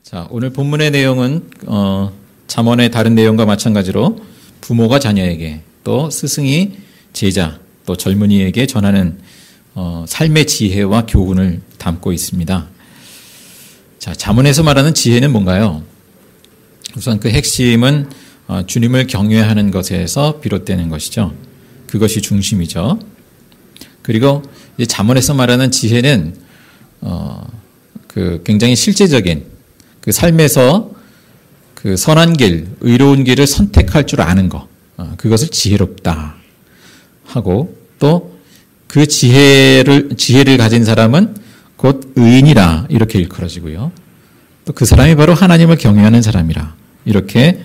자, 오늘 본문의 내용은 잠언의 다른 내용과 마찬가지로 부모가 자녀에게 또 스승이 제자 또 젊은이에게 전하는 삶의 지혜와 교훈을 담고 있습니다. 자, 잠언에서 말하는 지혜는 뭔가요? 우선 그 핵심은 주님을 경외하는 것에서 비롯되는 것이죠. 그것이 중심이죠. 그리고 이 잠언에서 말하는 지혜는 그 굉장히 실제적인 그 삶에서 그 선한 길, 의로운 길을 선택할 줄 아는 것, 그것을 지혜롭다 하고 또 그 지혜를 가진 사람은 곧 의인이라 이렇게 일컬어지고요. 또 그 사람이 바로 하나님을 경외하는 사람이라 이렇게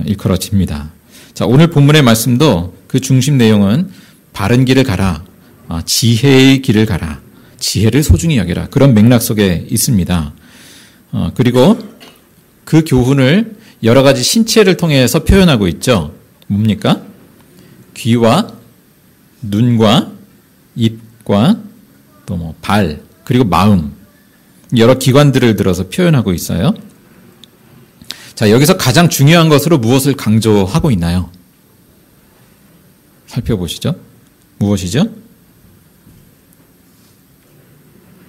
일컬어집니다. 자, 오늘 본문의 말씀도 그 중심 내용은 바른 길을 가라, 지혜의 길을 가라, 지혜를 소중히 여겨라 그런 맥락 속에 있습니다. 그리고 그 교훈을 여러 가지 신체를 통해서 표현하고 있죠. 뭡니까? 귀와 눈과 입과 또 뭐 발 그리고 마음 여러 기관들을 들어서 표현하고 있어요. 자, 여기서 가장 중요한 것으로 무엇을 강조하고 있나요? 살펴보시죠. 무엇이죠?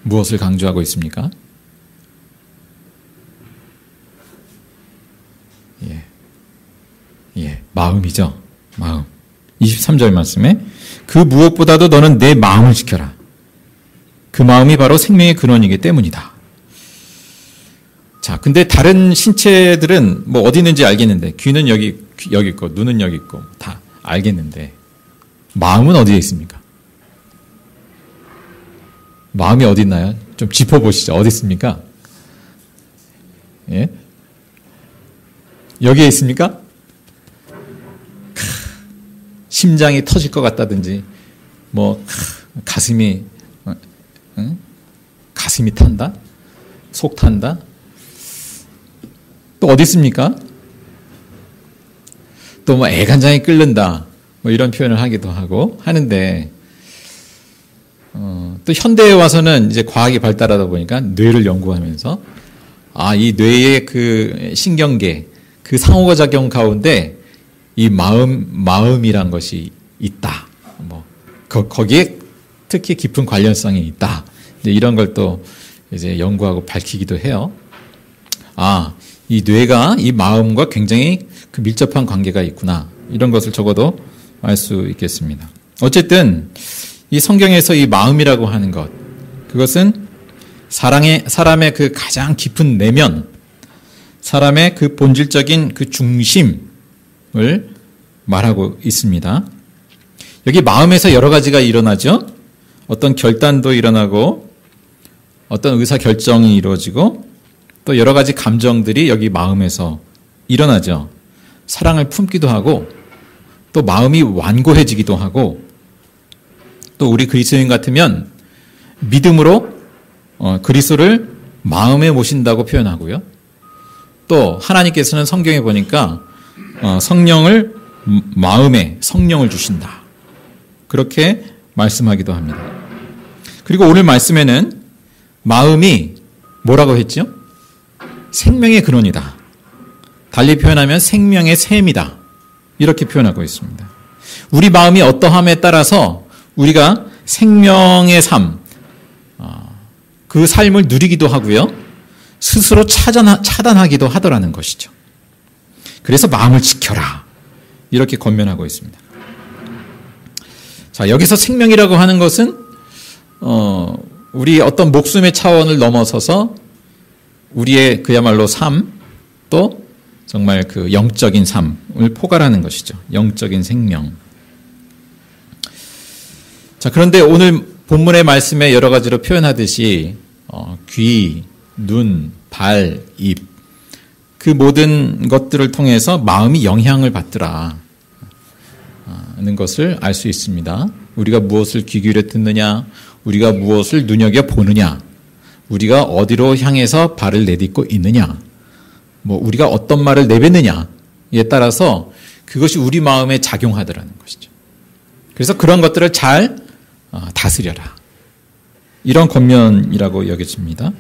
무엇을 강조하고 있습니까? 마음이죠. 마음. 23절 말씀에 그 무엇보다도 너는 내 마음을 지켜라. 그 마음이 바로 생명의 근원이기 때문이다. 자, 근데 다른 신체들은 뭐 어디 있는지 알겠는데 귀는 여기 있고 눈은 여기 있고 다 알겠는데 마음은 어디에 있습니까? 마음이 어디 있나요? 좀 짚어보시죠. 어디 있습니까? 예? 여기에 있습니까? 심장이 터질 것 같다든지, 뭐, 가슴이 탄다? 속 탄다? 또 어디 있습니까? 또 뭐 애간장이 끓는다. 뭐 이런 표현을 하기도 하고 하는데, 또 현대에 와서는 이제 과학이 발달하다 보니까 뇌를 연구하면서, 이 뇌의 그 신경계, 그 상호작용 가운데 이 마음이란 것이 있다. 뭐, 거기에 특히 깊은 관련성이 있다. 이제 이런 걸 또 이제 연구하고 밝히기도 해요. 이 뇌가 이 마음과 굉장히 그 밀접한 관계가 있구나. 이런 것을 적어도 알 수 있겠습니다. 어쨌든 이 성경에서 이 마음이라고 하는 것, 그것은 사람의 그 가장 깊은 내면, 사람의 그 본질적인 그 중심을 말하고 있습니다. 여기 마음에서 여러 가지가 일어나죠. 어떤 결단도 일어나고 어떤 의사결정이 이루어지고 또 여러 가지 감정들이 여기 마음에서 일어나죠. 사랑을 품기도 하고 또 마음이 완고해지기도 하고 또 우리 그리스도인 같으면 믿음으로 그리스도를 마음에 모신다고 표현하고요. 또 하나님께서는 성경에 보니까 성령을 마음에 성령을 주신다. 그렇게 말씀하기도 합니다. 그리고 오늘 말씀에는 마음이 뭐라고 했죠? 생명의 근원이다. 달리 표현하면 생명의 샘이다. 이렇게 표현하고 있습니다. 우리 마음이 어떠함에 따라서 우리가 생명의 삶, 그 삶을 누리기도 하고요. 스스로 차단하기도 하더라는 것이죠. 그래서 마음을 지켜라. 이렇게 권면하고 있습니다. 자, 여기서 생명이라고 하는 것은 우리 어떤 목숨의 차원을 넘어서서 우리의 그야말로 삶, 또 정말 그 영적인 삶을 포괄하는 것이죠. 영적인 생명. 자, 그런데 오늘 본문의 말씀에 여러 가지로 표현하듯이 귀, 눈, 발, 입, 그 모든 것들을 통해서 마음이 영향을 받더라 하는 것을 알 수 있습니다. 우리가 무엇을 귀 기울여 듣느냐, 우리가 무엇을 눈여겨보느냐, 우리가 어디로 향해서 발을 내딛고 있느냐, 뭐 우리가 어떤 말을 내뱉느냐에 따라서 그것이 우리 마음에 작용하더라는 것이죠. 그래서 그런 것들을 잘 다스려라. 이런 권면이라고 여겨집니다.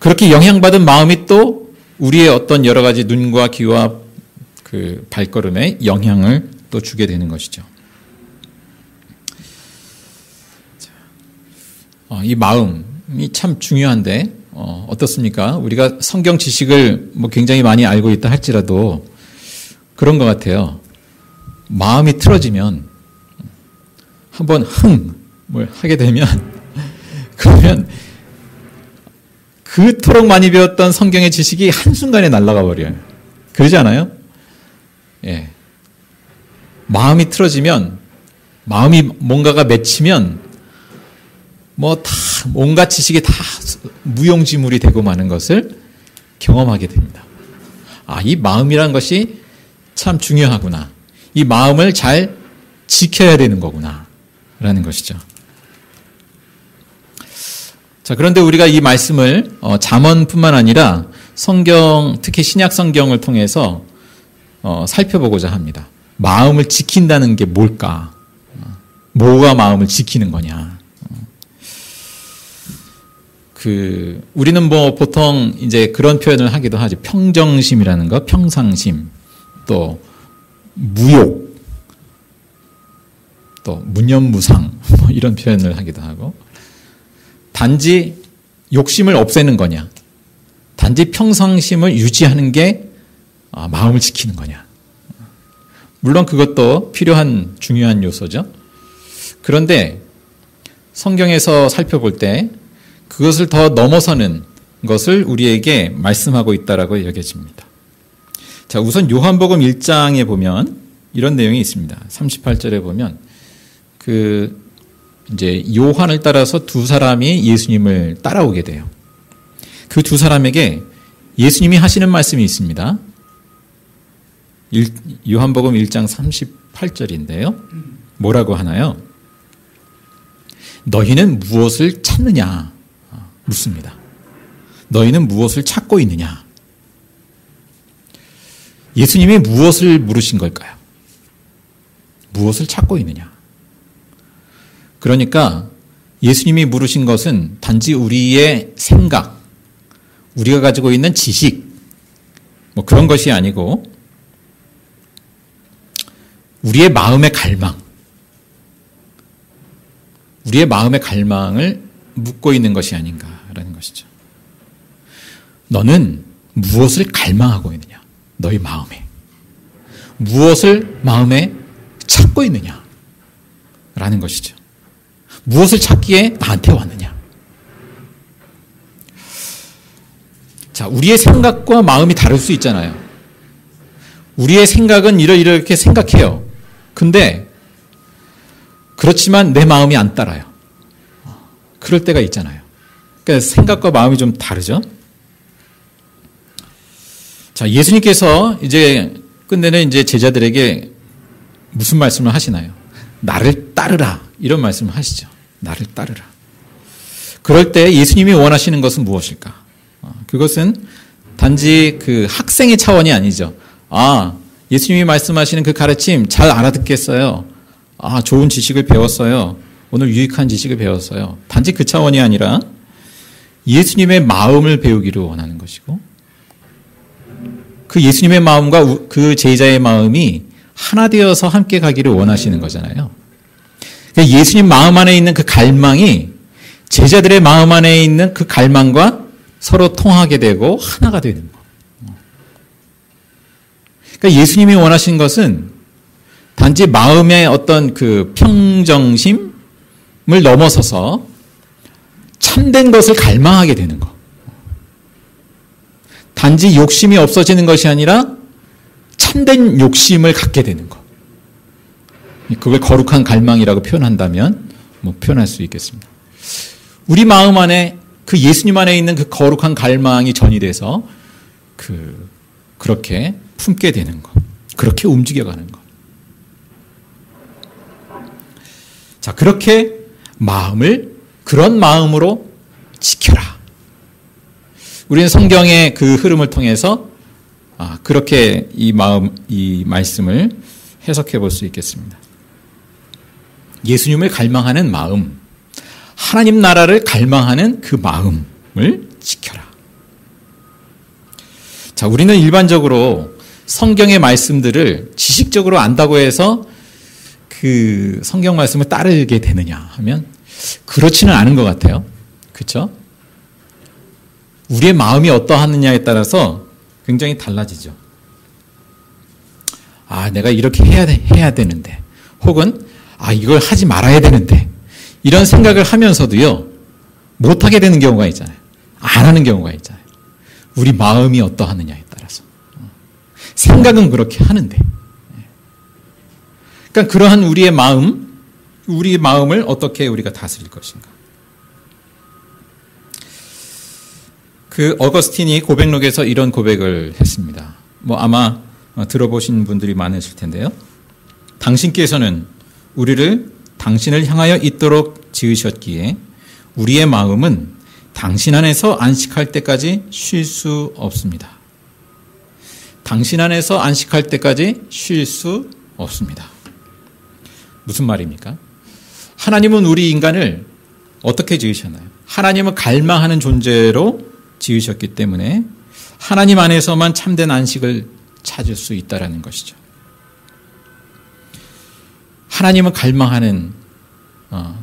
그렇게 영향받은 마음이 또 우리의 어떤 여러 가지 눈과 귀와 그 발걸음에 영향을 또 주게 되는 것이죠. 이 마음이 참 중요한데 어떻습니까? 우리가 성경 지식을 뭐 굉장히 많이 알고 있다 할지라도 그런 것 같아요. 마음이 틀어지면 한번 뭘 하게 되면 그러면 그토록 많이 배웠던 성경의 지식이 한순간에 날아가 버려요. 그러지 않아요? 예. 마음이 틀어지면, 마음이 뭔가가 맺히면 뭐 다 온갖 지식이 다 무용지물이 되고 마는 것을 경험하게 됩니다. 이 마음이란 것이 참 중요하구나. 이 마음을 잘 지켜야 되는 거구나 라는 것이죠. 자, 그런데 우리가 이 말씀을 잠언뿐만 아니라 성경, 특히 신약 성경을 통해서 살펴보고자 합니다. 마음을 지킨다는 게 뭘까? 뭐가 마음을 지키는 거냐? 우리는 뭐 보통 이제 그런 표현을 하기도 하죠. 평정심이라는 거, 평상심, 또 무욕, 또 무념무상, 뭐 이런 표현을 하기도 하고, 단지 욕심을 없애는 거냐, 단지 평상심을 유지하는 게 마음을 지키는 거냐. 물론 그것도 필요한 중요한 요소죠. 그런데 성경에서 살펴볼 때 그것을 더 넘어서는 것을 우리에게 말씀하고 있다라고 여겨집니다. 자, 우선 요한복음 1장에 보면 이런 내용이 있습니다. 38절에 보면 이제 요한을 따라서 두 사람이 예수님을 따라오게 돼요. 그 두 사람에게 예수님이 하시는 말씀이 있습니다. 요한복음 1장 38절인데요. 뭐라고 하나요? 너희는 무엇을 찾느냐? 묻습니다. 너희는 무엇을 찾고 있느냐? 예수님이 무엇을 물으신 걸까요? 무엇을 찾고 있느냐? 그러니까 예수님이 물으신 것은 단지 우리의 생각, 우리가 가지고 있는 지식, 뭐 그런 것이 아니고 우리의 마음의 갈망, 우리의 마음의 갈망을 묻고 있는 것이 아닌가라는 것이죠. 너는 무엇을 갈망하고 있느냐? 너희 마음에. 무엇을 마음에 찾고 있느냐? 라는 것이죠. 무엇을 찾기에 나한테 왔느냐? 자, 우리의 생각과 마음이 다를 수 있잖아요. 우리의 생각은 이렇게 생각해요. 근데 그렇지만 내 마음이 안 따라요. 그럴 때가 있잖아요. 그러니까 생각과 마음이 좀 다르죠. 자, 예수님께서 이제 끝내는 이제 제자들에게 무슨 말씀을 하시나요? 나를 따르라. 이런 말씀을 하시죠. 나를 따르라. 그럴 때 예수님이 원하시는 것은 무엇일까? 그것은 단지 그 학생의 차원이 아니죠. 예수님이 말씀하시는 그 가르침 잘 알아듣겠어요. 좋은 지식을 배웠어요. 오늘 유익한 지식을 배웠어요. 단지 그 차원이 아니라 예수님의 마음을 배우기를 원하는 것이고, 그 예수님의 마음과 그 제자의 마음이 하나 되어서 함께 가기를 원하시는 거잖아요. 그러니까 예수님 마음 안에 있는 그 갈망이 제자들의 마음 안에 있는 그 갈망과 서로 통하게 되고 하나가 되는 거. 그러니까 예수님이 원하시는 것은 단지 마음의 어떤 그 평정심을 넘어서서 참된 것을 갈망하게 되는 거. 단지 욕심이 없어지는 것이 아니라 참된 욕심을 갖게 되는 거. 그걸 거룩한 갈망이라고 표현한다면 뭐 표현할 수 있겠습니다. 우리 마음 안에 그 예수님 안에 있는 그 거룩한 갈망이 전이 돼서 그렇게 품게 되는 것, 그렇게 움직여가는 것. 자, 그렇게 그런 마음으로 지켜라. 우리는 성경의 그 흐름을 통해서 그렇게 이 말씀을 해석해 볼 수 있겠습니다. 예수님을 갈망하는 마음, 하나님 나라를 갈망하는 그 마음을 지켜라. 자, 우리는 일반적으로 성경의 말씀들을 지식적으로 안다고 해서 그 성경 말씀을 따르게 되느냐 하면 그렇지는 않은 것 같아요. 그렇죠? 우리의 마음이 어떠하느냐에 따라서 굉장히 달라지죠. 아, 내가 이렇게 해야 되는데, 혹은 아, 이걸 하지 말아야 되는데, 이런 생각을 하면서도요, 못하게 되는 경우가 있잖아요. 안 하는 경우가 있잖아요. 우리 마음이 어떠하느냐에 따라서. 생각은 그렇게 하는데. 그러니까 그러한 우리의 마음을 어떻게 우리가 다스릴 것인가. 그 어거스틴이 고백록에서 이런 고백을 했습니다. 아마 들어보신 분들이 많으실 텐데요. 당신께서는 우리를 당신을 향하여 있도록 지으셨기에 우리의 마음은 당신 안에서 안식할 때까지 쉴 수 없습니다. 당신 안에서 안식할 때까지 쉴 수 없습니다. 무슨 말입니까? 하나님은 우리 인간을 어떻게 지으셨나요? 하나님은 갈망하는 존재로 지으셨기 때문에 하나님 안에서만 참된 안식을 찾을 수 있다는 것이죠. 하나님은 갈망하는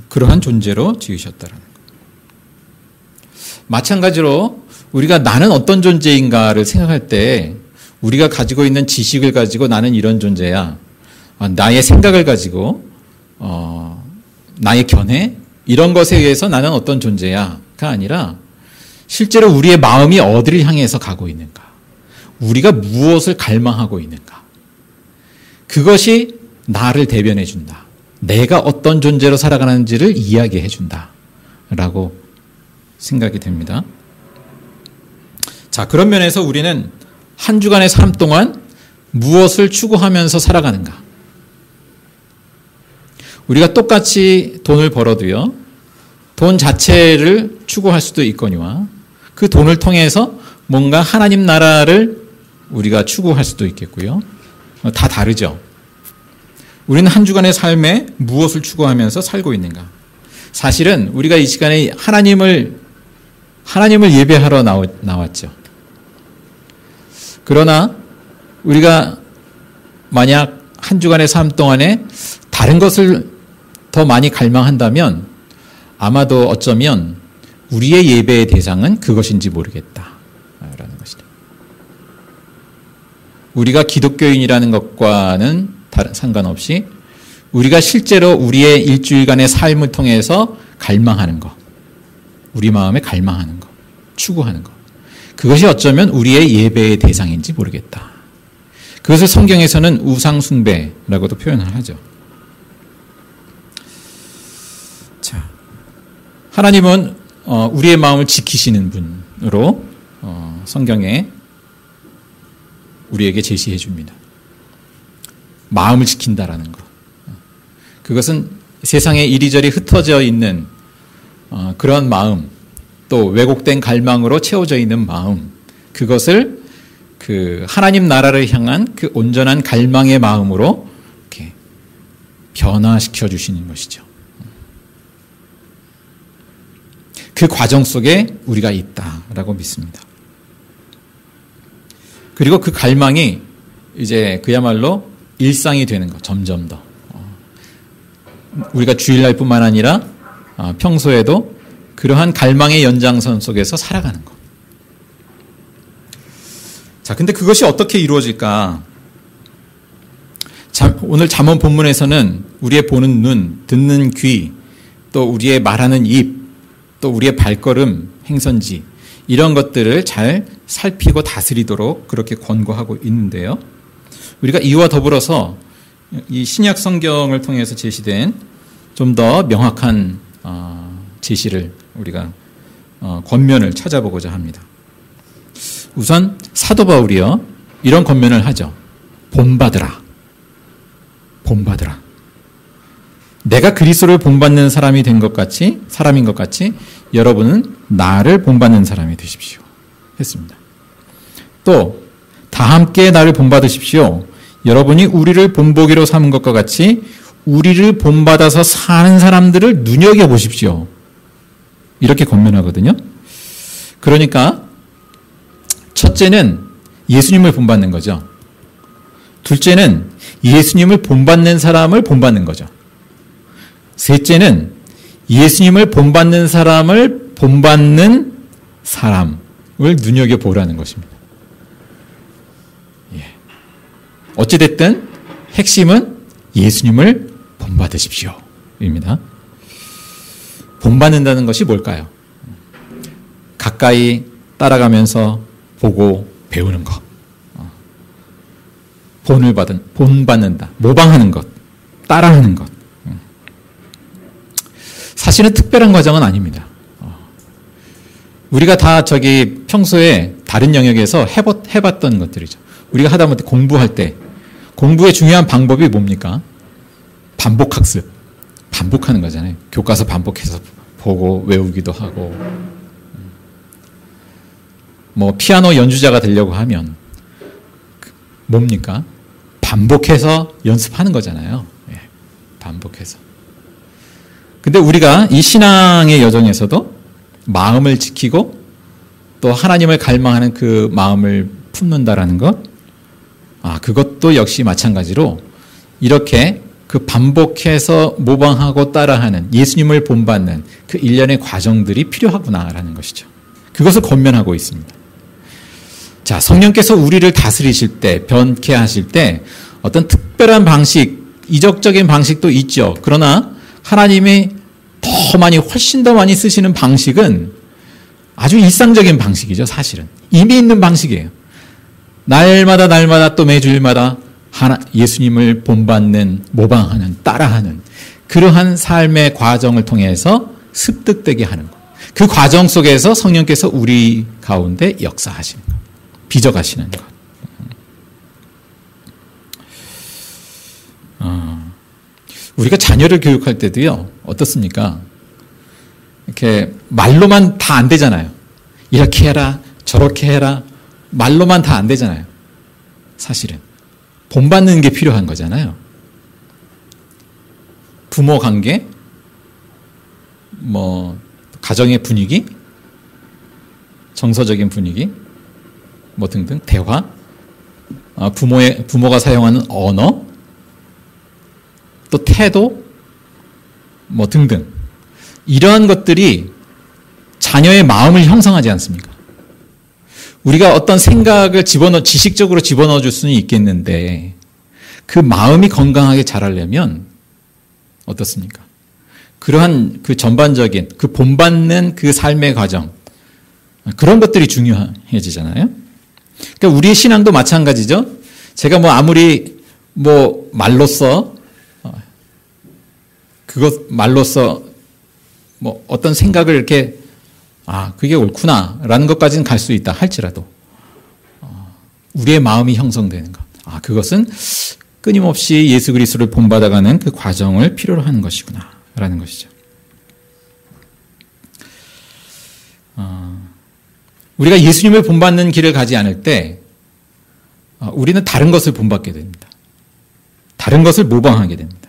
그러한 존재로 지으셨다는 것. 마찬가지로 우리가 나는 어떤 존재인가를 생각할 때 우리가 가지고 있는 지식을 가지고 나는 이런 존재야, 나의 생각을 가지고 나의 견해 이런 것에 의해서 나는 어떤 존재야가 아니라 실제로 우리의 마음이 어디를 향해서 가고 있는가, 우리가 무엇을 갈망하고 있는가, 그것이 나를 대변해 준다. 내가 어떤 존재로 살아가는지를 이야기해 준다 라고 생각이 됩니다. 자, 그런 면에서 우리는 한 주간의 삶 동안 무엇을 추구하면서 살아가는가. 우리가 똑같이 돈을 벌어도요, 돈 자체를 추구할 수도 있거니와 그 돈을 통해서 뭔가 하나님 나라를 우리가 추구할 수도 있겠고요. 다 다르죠. 우리는 한 주간의 삶에 무엇을 추구하면서 살고 있는가. 사실은 우리가 이 시간에 하나님을 예배하러 나왔죠. 그러나 우리가 만약 한 주간의 삶 동안에 다른 것을 더 많이 갈망한다면 아마도 어쩌면 우리의 예배의 대상은 그것인지 모르겠다라는 것이죠. 우리가 기독교인이라는 것과는 상관없이 우리가 실제로 우리의 일주일간의 삶을 통해서 갈망하는 것, 우리 마음에 갈망하는 것, 추구하는 것, 그것이 어쩌면 우리의 예배의 대상인지 모르겠다. 그것을 성경에서는 우상숭배라고도 표현을 하죠. 자, 하나님은 우리의 마음을 지키시는 분으로 성경에 우리에게 제시해 줍니다. 마음을 지킨다라는 것. 그것은 세상에 이리저리 흩어져 있는 그런 마음, 또 왜곡된 갈망으로 채워져 있는 마음, 그것을 그 하나님 나라를 향한 그 온전한 갈망의 마음으로 이렇게 변화시켜 주시는 것이죠. 그 과정 속에 우리가 있다라고 믿습니다. 그리고 그 갈망이 이제 그야말로 일상이 되는 것, 점점 더. 우리가 주일날뿐만 아니라 평소에도 그러한 갈망의 연장선 속에서 살아가는 것. 자, 근데 그것이 어떻게 이루어질까? 오늘 잠언 본문에서는 우리의 보는 눈, 듣는 귀, 또 우리의 말하는 입, 또 우리의 발걸음, 행선지, 이런 것들을 잘 살피고 다스리도록 그렇게 권고하고 있는데요. 우리가 이와 더불어서 이 신약 성경을 통해서 제시된 좀 더 명확한 제시를 우리가 권면을 찾아보고자 합니다. 우선 사도 바울이요, 이런 권면을 하죠. 본받으라. 본받으라. 내가 그리스도를 본받는 사람인 것 같이 여러분은 나를 본받는 사람이 되십시오. 했습니다. 또 다 함께 나를 본받으십시오. 여러분이 우리를 본보기로 삼은 것과 같이 우리를 본받아서 사는 사람들을 눈여겨보십시오. 이렇게 권면하거든요. 그러니까 첫째는 예수님을 본받는 거죠. 둘째는 예수님을 본받는 사람을 본받는 거죠. 셋째는 예수님을 본받는 사람을 본받는 사람을 눈여겨보라는 것입니다. 어찌됐든 핵심은 예수님을 본받으십시오 입니다. 본받는다는 것이 뭘까요? 가까이 따라가면서 보고 배우는 것. 본받는다. 모방하는 것. 따라하는 것. 사실은 특별한 과정은 아닙니다. 우리가 다 평소에 다른 영역에서 해봤던 것들이죠. 우리가 하다못해 공부할 때 공부의 중요한 방법이 뭡니까? 반복학습. 반복하는 거잖아요. 교과서 반복해서 보고 외우기도 하고. 피아노 연주자가 되려고 하면 뭡니까? 반복해서 연습하는 거잖아요. 반복해서. 근데 우리가 이 신앙의 여정에서도 마음을 지키고 또 하나님을 갈망하는 그 마음을 품는다라는 것, 그것도 역시 마찬가지로 이렇게 그 반복해서 모방하고 따라하는 예수님을 본받는 그 일련의 과정들이 필요하구나라는 것이죠. 그것을 권면하고 있습니다. 자, 성령께서 우리를 다스리실 때, 변케 하실 때 어떤 특별한 방식, 이적적인 방식도 있죠. 그러나 하나님이 훨씬 더 많이 쓰시는 방식은 아주 일상적인 방식이죠, 사실은. 이미 있는 방식이에요. 날마다 또 매주일마다 예수님을 본받는, 모방하는, 따라하는 그러한 삶의 과정을 통해서 습득되게 하는 것. 그 과정 속에서 성령께서 우리 가운데 역사하시는 것. 빚어가시는 것. 우리가 자녀를 교육할 때도요, 어떻습니까? 이렇게 말로만 다 안 되잖아요. 이렇게 해라, 저렇게 해라. 말로만 다 안 되잖아요. 사실은. 본받는 게 필요한 거잖아요. 부모 관계, 가정의 분위기, 정서적인 분위기, 등등, 대화, 부모가 사용하는 언어, 또 태도, 등등. 이러한 것들이 자녀의 마음을 형성하지 않습니까? 우리가 어떤 생각을 지식적으로 집어넣어 줄 수는 있겠는데, 그 마음이 건강하게 자라려면 어떻습니까? 그러한 그 전반적인, 그 본받는 그 삶의 과정, 그런 것들이 중요해지잖아요? 그러니까 우리의 신앙도 마찬가지죠. 제가 아무리 말로써 어떤 생각을 이렇게 그게 옳구나라는 것까지는 갈 수 있다 할지라도 우리의 마음이 형성되는 것, 그것은 끊임없이 예수 그리스도를 본받아가는 그 과정을 필요로 하는 것이구나라는 것이죠. 우리가 예수님을 본받는 길을 가지 않을 때 우리는 다른 것을 본받게 됩니다. 다른 것을 모방하게 됩니다.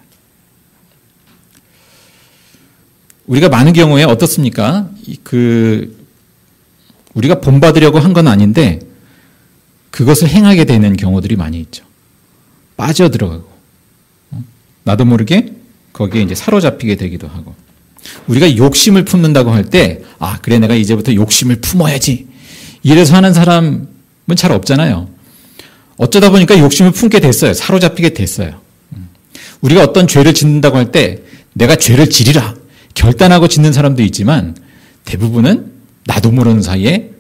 우리가 많은 경우에 어떻습니까? 우리가 본받으려고 한 건 아닌데 그것을 행하게 되는 경우들이 많이 있죠. 빠져들어가고 나도 모르게 거기에 이제 사로잡히게 되기도 하고, 우리가 욕심을 품는다고 할 때 그래 내가 이제부터 욕심을 품어야지 이래서 하는 사람은 잘 없잖아요. 어쩌다 보니까 욕심을 품게 됐어요. 사로잡히게 됐어요. 우리가 어떤 죄를 짓는다고 할 때 내가 죄를 지리라 결단하고 짓는 사람도 있지만 대부분은 나도 모르는 사이에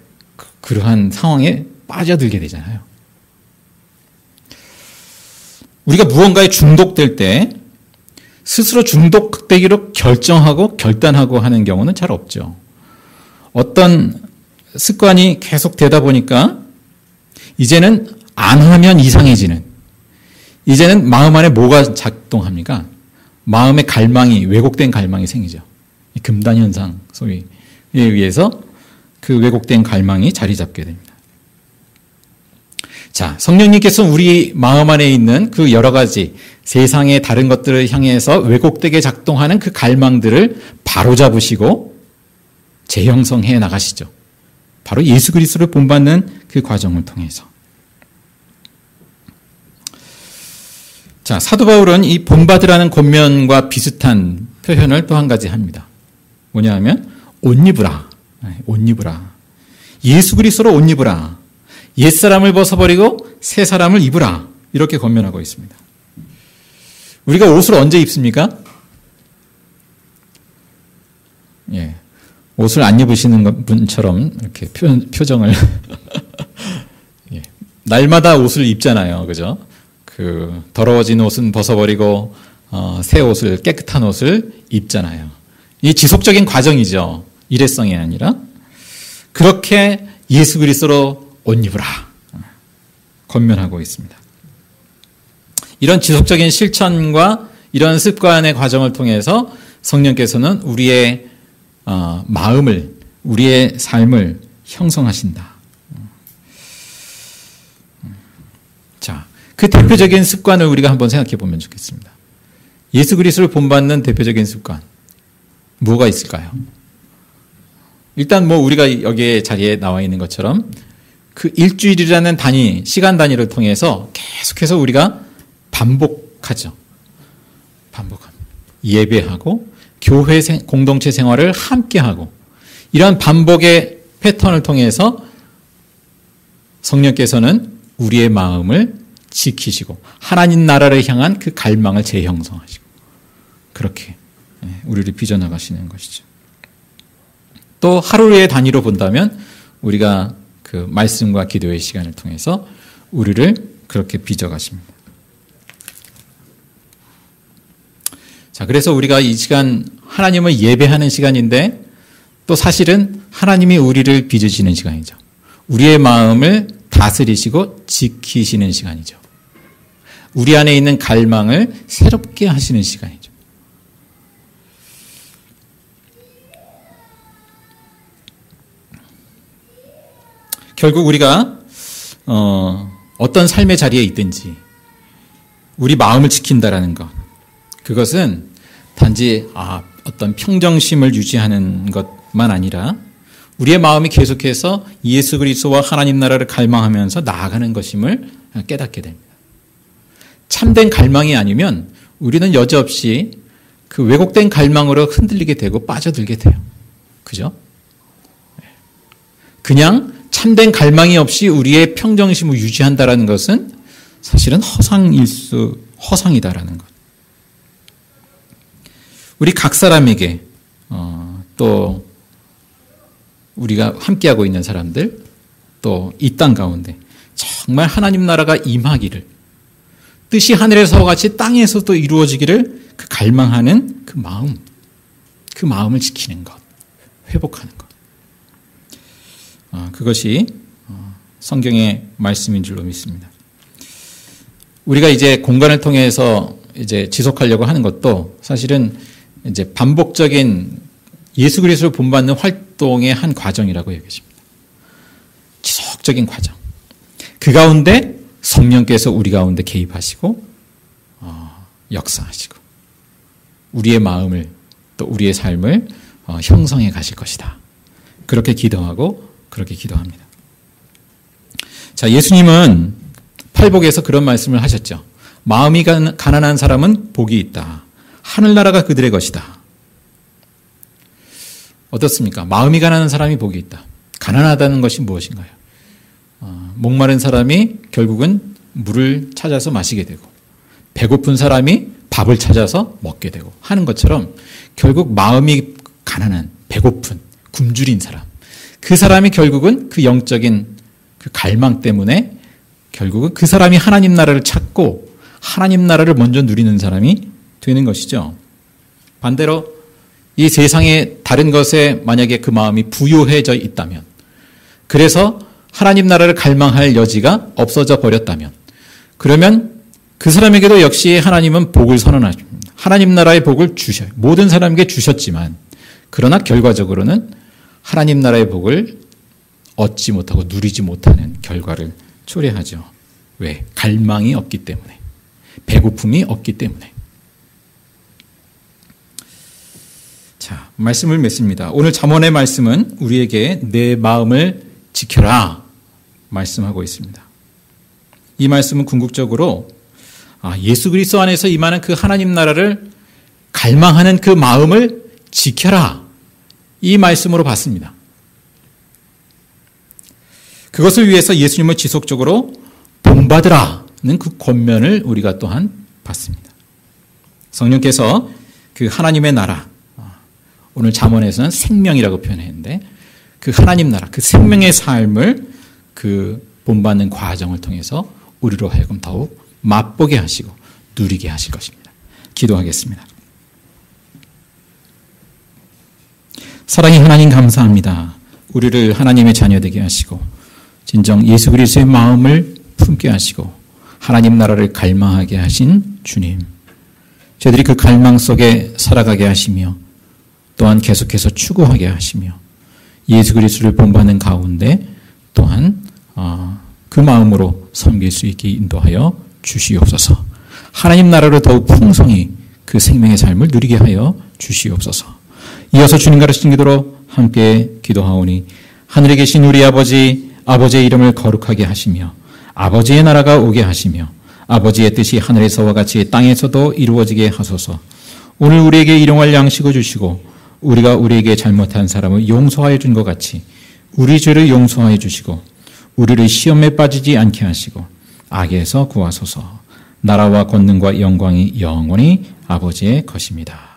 그러한 상황에 빠져들게 되잖아요. 우리가 무언가에 중독될 때 스스로 중독되기로 결정하고 결단하고 하는 경우는 잘 없죠. 어떤 습관이 계속 되다 보니까 이제는 안 하면 이상해지는, 이제는 마음 안에 뭐가 작동합니까? 마음의 갈망이, 왜곡된 갈망이 생기죠. 금단현상 소위에 의해서 그 왜곡된 갈망이 자리 잡게 됩니다. 자, 성령님께서 우리 마음 안에 있는 그 여러 가지 세상의 다른 것들을 향해서 왜곡되게 작동하는 그 갈망들을 바로잡으시고 재형성해 나가시죠. 바로 예수 그리스도를 본받는 그 과정을 통해서. 자, 사도 바울은 이 본받으라는 권면과 비슷한 표현을 또 한 가지 합니다. 뭐냐 하면 옷 입으라. 옷 입으라. 예수 그리스도로 옷 입으라. 옛사람을 벗어버리고 새 사람을 입으라. 이렇게 권면하고 있습니다. 우리가 옷을 언제 입습니까? 예. 옷을 안 입으시는 분처럼 이렇게 표정을 예. 날마다 옷을 입잖아요. 그죠? 그 더러워진 옷은 벗어버리고 새 옷을, 깨끗한 옷을 입잖아요. 이 지속적인 과정이죠. 일회성이 아니라. 그렇게 예수 그리스도로 옷 입으라 권면하고 있습니다. 이런 지속적인 실천과 이런 습관의 과정을 통해서 성령께서는 우리의 마음을, 우리의 삶을 형성하신다. 자, 그 대표적인 습관을 우리가 한번 생각해 보면 좋겠습니다. 예수 그리스도를 본받는 대표적인 습관 뭐가 있을까요? 일단 뭐 우리가 여기에 자리에 나와 있는 것처럼 그 일주일이라는 단위, 시간 단위를 통해서 계속해서 우리가 반복하죠. 반복합니다. 예배하고 교회 공동체 생활을 함께하고 이런 반복의 패턴을 통해서 성령께서는 우리의 마음을 지키시고 하나님 나라를 향한 그 갈망을 재형성하시고 그렇게 우리를 빚어나가시는 것이죠. 또 하루의 단위로 본다면 우리가 그 말씀과 기도의 시간을 통해서 우리를 그렇게 빚어가십니다. 자, 그래서 우리가 이 시간 하나님을 예배하는 시간인데 또 사실은 하나님이 우리를 빚으시는 시간이죠. 우리의 마음을 다스리시고 지키시는 시간이죠. 우리 안에 있는 갈망을 새롭게 하시는 시간이죠. 결국 우리가 어떤 삶의 자리에 있든지 우리 마음을 지킨다라는 것, 그것은 단지 어떤 평정심을 유지하는 것만 아니라 우리의 마음이 계속해서 예수 그리스도와 하나님 나라를 갈망하면서 나아가는 것임을 깨닫게 됩니다. 참된 갈망이 아니면 우리는 여지없이 그 왜곡된 갈망으로 흔들리게 되고 빠져들게 돼요. 그죠? 그냥 참된 갈망이 없이 우리의 평정심을 유지한다라는 것은 사실은 허상이다라는 것. 우리 각 사람에게 또 우리가 함께하고 있는 사람들 또 이 땅 가운데 정말 하나님 나라가 임하기를 뜻이 하늘에서와 같이 땅에서도 이루어지기를 그 갈망하는 그 마음을 지키는 것, 회복하는 것. 그것이 성경의 말씀인 줄로 믿습니다. 우리가 이제 공간을 통해서 이제 지속하려고 하는 것도 사실은 이제 반복적인 예수 그리스도를 본받는 활동의 한 과정이라고 여겨집니다. 지속적인 과정. 그 가운데 성령께서 우리 가운데 개입하시고 역사하시고 우리의 마음을 또 우리의 삶을 형성해 가실 것이다. 그렇게 기도하고 그렇게 기도합니다. 자, 예수님은 팔복에서 그런 말씀을 하셨죠. 마음이 가난한 사람은 복이 있다. 하늘나라가 그들의 것이다. 어떻습니까? 마음이 가난한 사람이 복이 있다. 가난하다는 것이 무엇인가요? 목마른 사람이 결국은 물을 찾아서 마시게 되고 배고픈 사람이 밥을 찾아서 먹게 되고 하는 것처럼 결국 마음이 가난한, 배고픈, 굶주린 사람, 그 사람이 결국은 그 영적인 그 갈망 때문에 결국은 그 사람이 하나님 나라를 찾고 하나님 나라를 먼저 누리는 사람이 되는 것이죠. 반대로 이 세상의 다른 것에 만약에 그 마음이 부요해져 있다면, 그래서 하나님 나라를 갈망할 여지가 없어져 버렸다면, 그러면 그 사람에게도 역시 하나님은 복을 선언하십니다. 하나님 나라의 복을 주셔요. 모든 사람에게 주셨지만 그러나 결과적으로는 하나님 나라의 복을 얻지 못하고 누리지 못하는 결과를 초래하죠. 왜? 갈망이 없기 때문에, 배고픔이 없기 때문에. 자, 말씀을 맺습니다. 오늘 잠언의 말씀은 우리에게 내 마음을 지켜라 말씀하고 있습니다. 이 말씀은 궁극적으로 예수 그리스도 안에서 임하는 그 하나님 나라를 갈망하는 그 마음을 지켜라. 이 말씀으로 봤습니다. 그것을 위해서 예수님을 지속적으로 본받으라는 그 권면을 우리가 또한 받습니다. 성령께서 그 하나님의 나라, 오늘 잠언에서는 생명이라고 표현했는데 그 하나님 나라, 그 생명의 삶을 그 본받는 과정을 통해서 우리로 하여금 더욱 맛보게 하시고 누리게 하실 것입니다. 기도하겠습니다. 사랑의 하나님 감사합니다. 우리를 하나님의 자녀 되게 하시고 진정 예수 그리스도의 마음을 품게 하시고 하나님 나라를 갈망하게 하신 주님. 저희들이 그 갈망 속에 살아가게 하시며 또한 계속해서 추구하게 하시며 예수 그리스도를 본받는 가운데 또한 그 마음으로 섬길 수 있게 인도하여 주시옵소서. 하나님 나라를 더욱 풍성히 그 생명의 삶을 누리게 하여 주시옵소서. 이어서 주님 가르치신 기도로 함께 기도하오니 하늘에 계신 우리 아버지의 이름을 거룩하게 하시며 아버지의 나라가 오게 하시며 아버지의 뜻이 하늘에서와 같이 땅에서도 이루어지게 하소서. 오늘 우리에게 일용할 양식을 주시고 우리가 우리에게 잘못한 사람을 용서하여 준 것 같이 우리 죄를 용서하여 주시고 우리를 시험에 빠지지 않게 하시고 악에서 구하소서. 나라와 권능과 영광이 영원히 아버지의 것입니다.